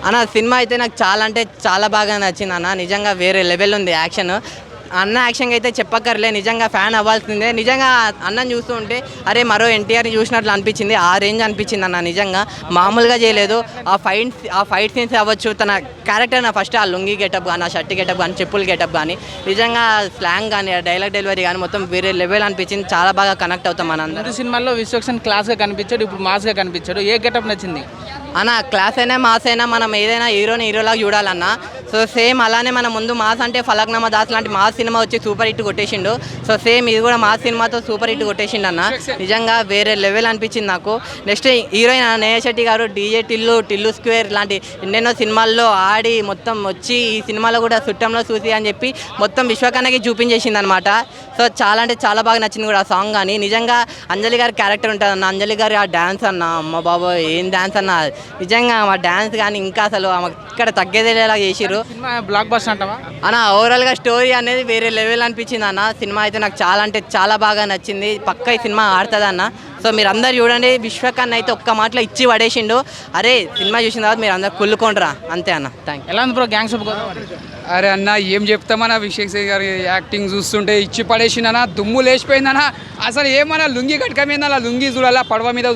అన్న సినిమా అయితే నాకు చాలా అంటే చాలా బాగా నచ్చింది అన్న. నిజంగా వేరే లెవెల్ ఉంది యాక్షన్. అన్న యాక్షన్ అయితే చెప్పక్కర్లే, నిజంగా ఫ్యాన్ అవ్వాల్సిందే. నిజంగా అన్నని చూస్తూ ఉంటే అరే మరో ఎన్టీఆర్ని చూసినట్లు అనిపించింది. ఆ రేంజ్ అనిపించింది అన్న. నిజంగా మామూలుగా చేయలేదు. ఆ ఫైట్ సీన్స్ అవ్వచ్చు, తన క్యారెక్టర్ నా ఫస్ట్ ఆ లుంగి గెటప్ కానీ, ఆ షర్ట్ గెటప్ కానీ, చెప్పులు గెటప్ కానీ, నిజంగా స్లాంగ్ కానీ, ఆ డైలాగ్ డెలివరీ కానీ మొత్తం వేరే లెవెల్ అనిపించింది. చాలా బాగా కనెక్ట్ అవుతాం మన అందరూ. సినిమాల్లో విశ్వక్సేన్ క్లాస్గా కనిపించాడు, ఇప్పుడు మాస్గా కనిపించాడు. ఏ గెటప్ నచ్చింది అన్న? క్లాస్ అయినా మాస్ అయినా మనం ఏదైనా హీరోలాగా చూడాలన్నా. సో సేమ్ అలానే మన ముందు మాస్ అంటే ఫలక్నామా దాస్ లాంటి మాస్ సినిమా వచ్చి సూపర్ హిట్ కొట్టేసిండు. సో సేమ్ ఇది కూడా మాస్ సినిమాతో సూపర్ హిట్ కొట్టేసిండు అన్న. నిజంగా వేరే లెవెల్ అనిపించింది నాకు. నెక్స్ట్ హీరోయిన్ నేహా శెట్టి గారు డీజే టిల్లు స్క్వేర్ లాంటి ఎన్నెన్నో సినిమాల్లో ఆడి మొత్తం వచ్చి ఈ సినిమాలో కూడా చుట్టంలో చూసి అని చెప్పి మొత్తం విశ్వకన్నకి చూపించేసింది అనమాట. సో చాలా అంటే చాలా బాగా నచ్చింది కూడా ఆ సాంగ్. కానీ నిజంగా అంజలి గారి క్యారెక్టర్ ఉంటుంది అన్న. అంజలి గారి ఆ డ్యాన్స్ అన్న, అమ్మ బాబా ఏం డ్యాన్స్ అన్న. నిజంగా ఆ డ్యాన్స్ కానీ ఇంకా అసలు ఇక్కడ తగ్గేదేలా చేసిర్రు. బ్లాక్ బస్టర్ అంటావా అన్న? ఓవరాల్గా స్టోరీ అనేది వేరే లెవెల్ అనిపించింది అన్న. సినిమా అయితే నాకు చాలా అంటే చాలా బాగా నచ్చింది. పక్క ఈ సినిమా ఆడుతుంది అన్న. సో మీరు అందరు చూడండి. విశ్వకన్న అయితే ఒక్క మాటలో ఇచ్చి పడేసిండు. అరే సినిమా చూసిన తర్వాత మీరు అందరు కుళ్ళుకోండిరా, అంతే అన్న. Thank you. ఎలా ఉంది బ్రో గ్యాంగ్స్ ఆఫ్ గోదావరి? అరే అన్న ఏం చెప్తామన్నా, విశ్వక్సేన్ గారి యాక్టింగ్ చూస్తుంటే ఇచ్చి పడేసిందన్నా, దుమ్ము లేచిపోయిందన్నా. అసలు ఏమన్నా లుంగి కట్టుకమైందన్నా, లుంగి చూడాలా పడవ మీద